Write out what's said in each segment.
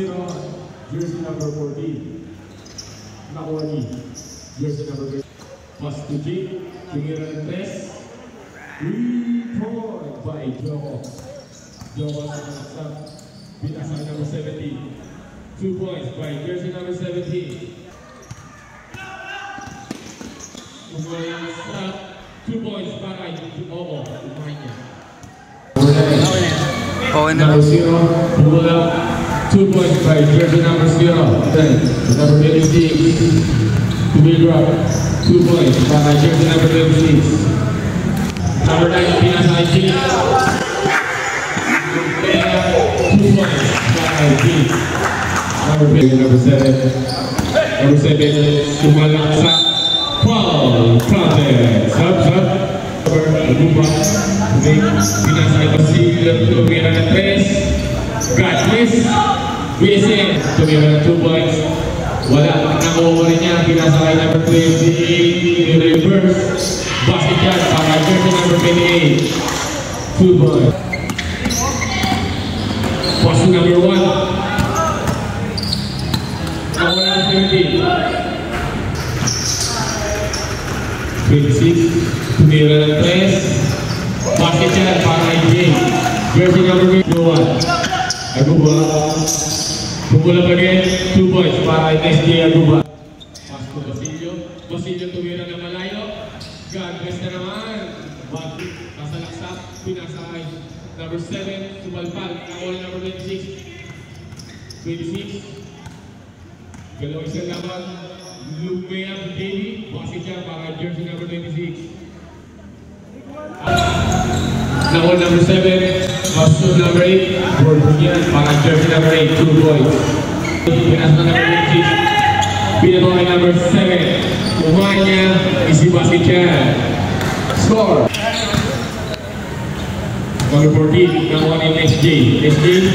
zero, jersey number 14. Nakuha ni jersey number 8. Pass to Jake. Tumira ng 3. 3-point by Joko. Joko sa pinasa number 17. 2 points by jersey number 17. Stop. 2 points para Joko. Umanya. Number 0. Pull up. 2 points by jersey number 0. Then number 26. To be dropped. 2 points by jersey number 26. Number 9, pinasa ay Jake. 2 points by Jake. Number 7. Number 7, sumalak sa foul. Contest. Sub. Aguba. Pinasa ay Basilio. Tumira ng 3. Godless. Vincent. Tumira ng 2 points. Wala. Nakuha rin niya. Pinasa ay number 28. Reverse. Basket yan para jersey number 28. 2 points. Pass to number 1. Number 17. 26. Tumira ng 3. Basket yan para Jake. Jersey number 21. Aguba. Pumula pa rin. 2 points para SJ Aguba. Pass to Basilio. Basilio tumira ng malayo. God bless na naman. Kasalaksak. Pinasakay. Number 7. Sumalpal. Nakuha number 26. 26. Galaw isang laban. Lumea Davey. Basket yan para jersey number 26. Nakuha number 7. Masuk number 8. Borbuyan para jersey number 8. 2 points. Pinasa number 26. Pinabaway number 7. Umanya isi basket yan. Score. Number 14. Nakuha ni SJ. SJ.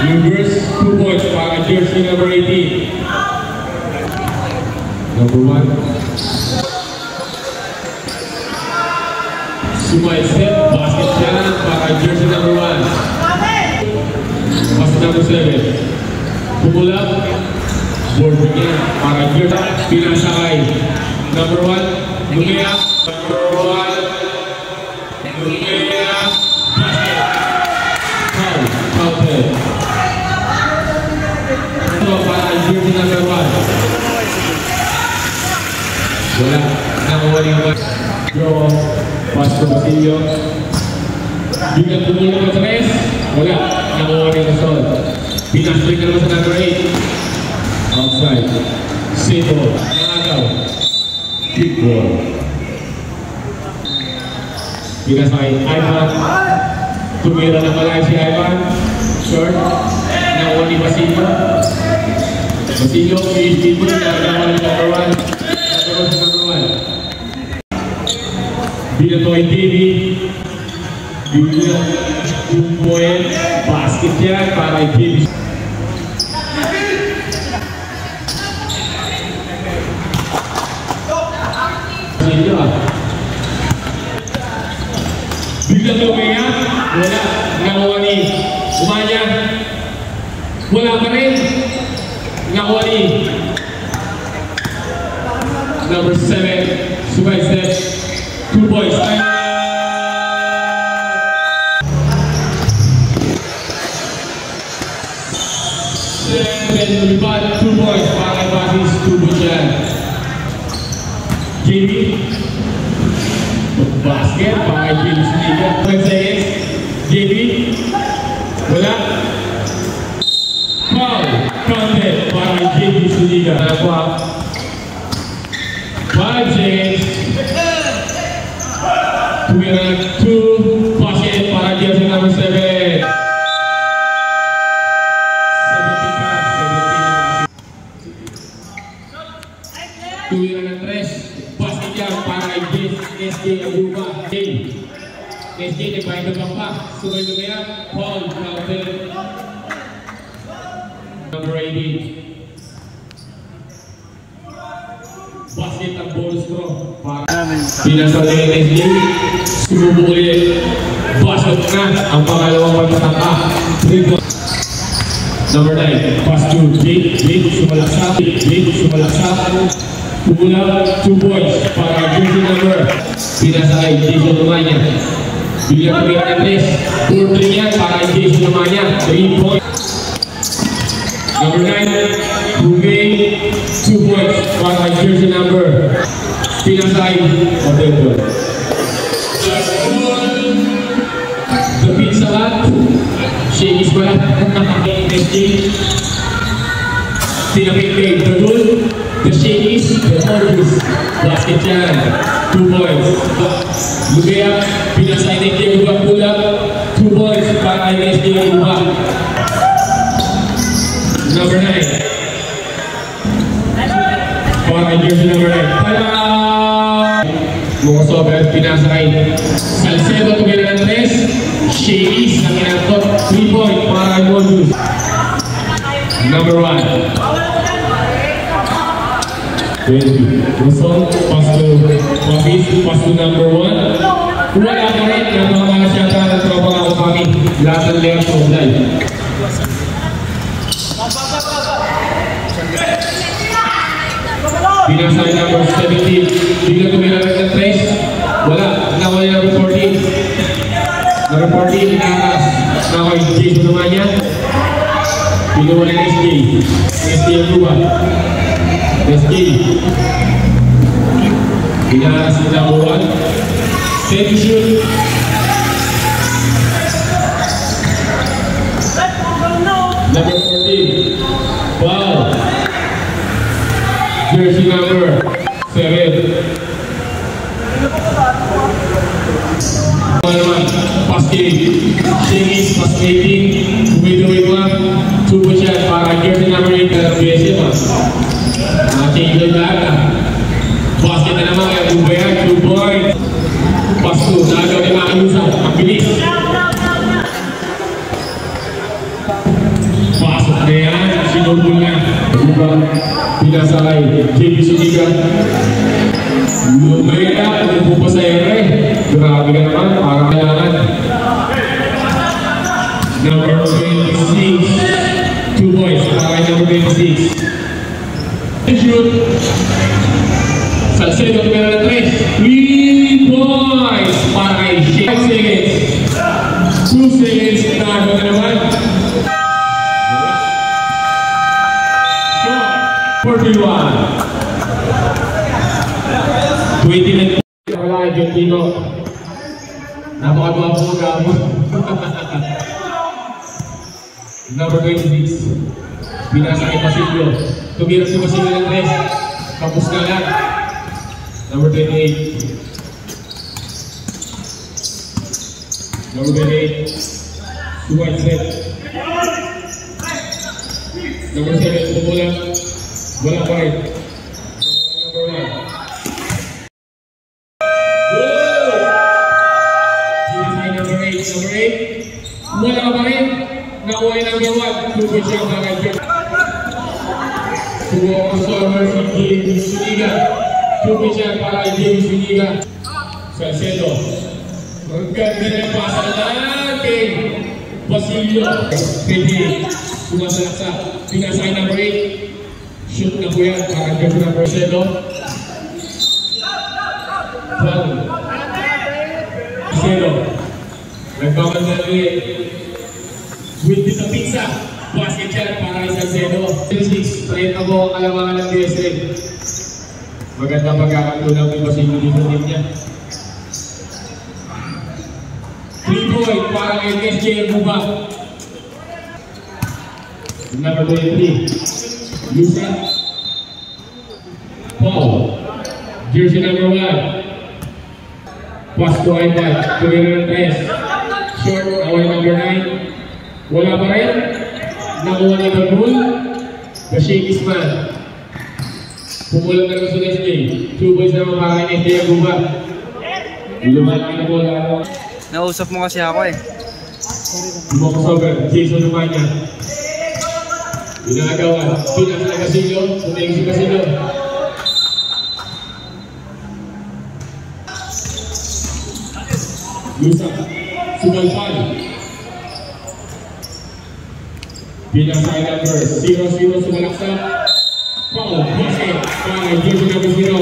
Reverse 2 points para jersey number 18. Number 1. Sumay step. Basket yan para jersey number 1. Basket number 7. Pumulap. Board niya para jersey. Pinasakay. Number 1. Lumea. Number 1. Lumea. Basket. Foul. Counted. Ito para jersey number 1. Wala. Nakuha niya ba? Draw. Pass to Basilio. Biglang pumulong ng 3. Wala. Nakuha niya sa sol. Pinasbreak na naman sa number 8. Outside. Sito. Nangagaw. Kick ball. Pinasay. Ivan. Tumira na malay si Ivan. Short. Nakuha ni Basilio. Basilio. PhD. Nagawa ni number 1. Nagawa sa number 1. Binatoy TV. Biglang 2 point. Basket yan para TV. Biglang lumaya, wala, nakuha ni Umanya, wala pa rin, nakuha ni number 7, Subay Step, 2 points. 2 points para Basis, 2 points yan. JB. Basket para JB Suniga. 5 seconds. JB. Wala. Foul. Counted para JB Suniga. 5 seconds. Tumira 2. Basket para jersey number 7. 17. Tumira ng 3. Basket yan para SJ Aguba. SJ nagbayad ng pa. Sumay lumaya. Paul counted. Number 18. Basket ang bonus draw. Pinasa ulit SJ. Sumubo ulit. Pasok na ang pangalawang pagtataka. Number 9, pass to Jake, sumalaksak, Pumula, 2 points para jersey number. Pinasakay Jason Lumanya. Bigyan ko rin ng 3. Purple niya para Jason Lumanya. 3 points. Number 9, Bugay, 2 points para jersey number. Pinasakay Odendo. The pizza lot. Shakey's pala. SJ. Tinapit kay Dragul. The Shakey's. The Orcus. Basket yan. 2 points. Lugaya. Pinasay na kay Ubang Pulak. 2 points para kay SJ Ubang. Number 9. Para kay jersey number 9. Tada! Mga sobrang pinasay. Salcedo tumira ng 3. Shakey's ang inantot. 3 points para kay Orcus. Number 1. Wilson, pass to Wafis, pass to number 1. Wala pa rin, napakamalas yata ng tropa ako sa akin. Lahat ng layup of life. Pinasay number 17. Bigla tumira ng 3. Wala, nakuha yung number 14. Number 14, pinakas. Nakuha yung Jason Lumanya. Pinuha ng SJ. SJ ang lupa. SJ. Pinakas ng number 1. Take a shoot. Number 14. Wow. Jersey number 7. Shakey's pass making. Tuloy-tuloy mo. 2 po siya para jersey number 8 na BSM. Change lang lahat. Basket na naman kaya Bubayan. 2 points. Pass to. Nagaw ni Makayusan. Ang bilis. Pasok na yan. Sinubol na. Bubang pinasakay. JB Suniga. Lumaya. Ano po pa sa ere? Grabe ka naman. Parang kailangan. Number 26. 2 points. Para number 26. Shoot. Salcedo tumira ng 3. 3 points. Para kay Shea. 5 seconds. 2 seconds. Nago na naman. 41. 20 minutes. Wala kay John Tino. Napakagwapo ng gamo. Number 26. Pinasa kay Pasilio. Tumira si Pasilio ng 3. Kapos na lang. Number 28. Number 28. White set. Number 7. Pumula. Wala pa rin. Number 1. Good! Pinasay number 8. Number 8. Wala pa rin. Nakuha yung number 1. Tupid siya ang kakadyo. Subukan ko sa over si James Suniga. Tupid siya para kay James Suniga. Salcedo. Ang ganda ng pasa natin. Basilio. Pwede. Sumasalaksa. Pinasay number 8. Shoot na po yan. Kakadyo po number 7. Foul. Salcedo. Nagbabandan ulit. With the pizza, basket yan para kay Salcedo. 6, try na po ang kalamangan ng DSM. Maganda pagkakatulang ng Basilio dito din niya. 3 point para kay SJ Buba. Number 23, Lucia. Paul, jersey number 1. Pass to iPad, tumira ng 3. Short, away number 9. Wala pa rin. Nakuha ni Bagul. The Shakey's man. Pumulang na gusto ng SJ. 2 boys naman para kay SJ Buba. Lumalaki na po lang. Nausap mo kasi ako eh. Lumakosogan. Jason Lumanya. Ginagawa. Pinas na Basilio. Tumayin si Basilio. Lusa. Sumalpan. Bilang side number 0-0 sumalaksak. Foul, basket, para jersey number 0.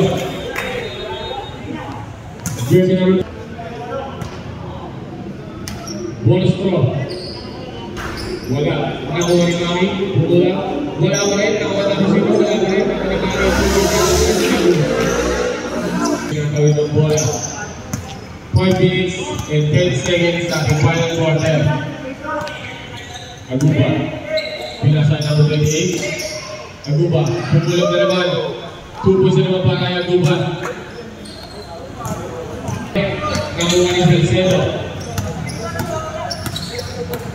Jersey number bonus throw. Wala. Nakuha ni Mami. Pumula. Wala pa rin. Nakuha na si Sino. Wala pa rin. Pinakawin ng bola. 5 minutes and 10 seconds sa ating final quarter. Aguba. Pinasa number 28. Aguba. Pumulog na naman. 2 points na naman para kay Aguba. Nakuha ni Salcedo.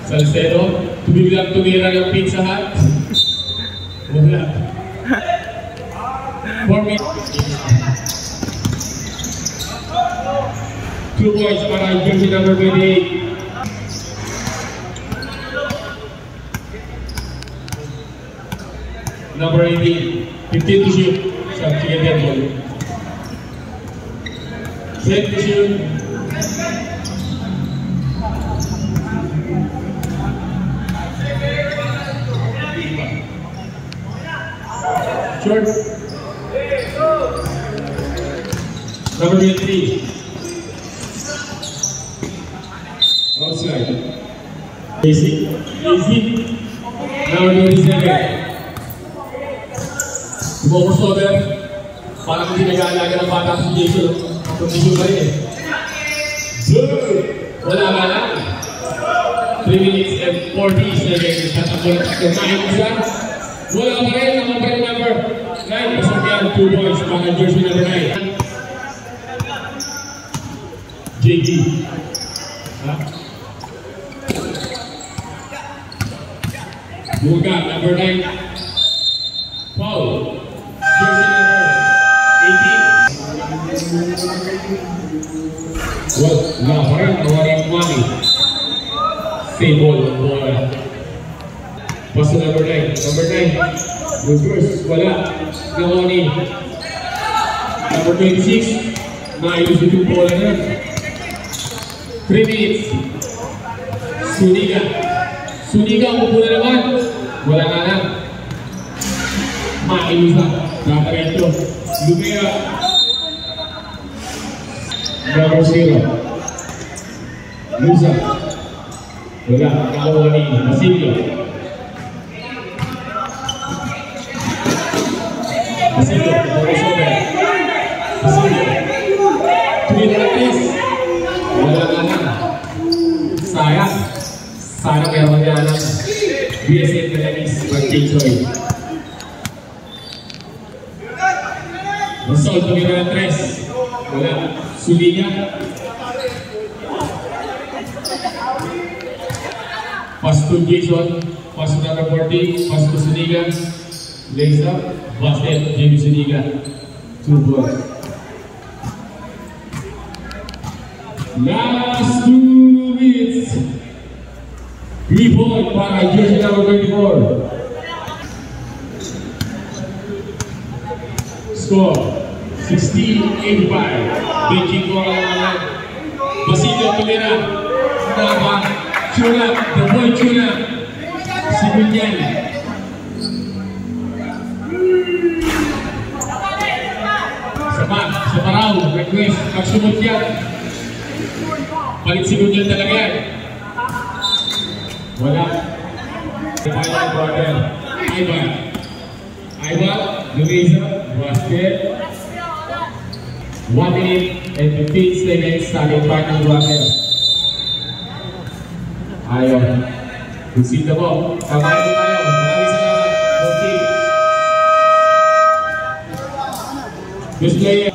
Salcedo. Biglang tumira ng Pizza Hut. Wala. 4 minutes. 2 points para jersey number 28. Number 18. 15 to shoot. Sa chicken dead ball. Set to shoot. Short. Number 23. Outside. Easy. Number 27. Crossover. Parang hindi nag-aalaga ng bata si Jason. Kondisyon pa rin eh. Wala ba lang? 3 minutes and 40 seconds. Tatakbo na isa. Wala pa rin. Number 9. Pasakyan 2 points. Para jersey number 9. JG. Buga, number 9. Foul. Jersey number 18. Wala pa rin. Nawarin Mami. Same ball. Pass to number 9. Number 9. Reverse. Wala. Nawani. Number 26. Naayos yung bola na. 3 minutes. Suniga upo na naman. Wala na lang. Mailusa. Kaparento. Lumea. Number 0. Lusa. Wala. Nakawa ni Basilio. Crossover. Basilio. Tumilatis. Wala na lang. Sayang. Sana meron niya ng BSN Canamis Mag-Tinsoy. Masol, tumira ng 3. Wala. Suliga. Pass to Jason. Pass to number 40. Pass to Suliga. Lays up. Basket. Jamie Suliga. 2 balls. Last 2 minutes. 3 points para jersey number 24. Score 16-85. Benching ko ang mga Basilio Tumira. Naka Chuna. The boy Chuna. Si Bunyan. Sa Paraw. Request. Pagsunod yan. Palit si Bunyan talaga yan. Wala. Final quarter. Ivan. Luisa. Basket. 1 minute and 15 seconds starting final quarter. Ayaw. Receive the ball. Kamay ko tayo. Maraming salamat. Okay. This player.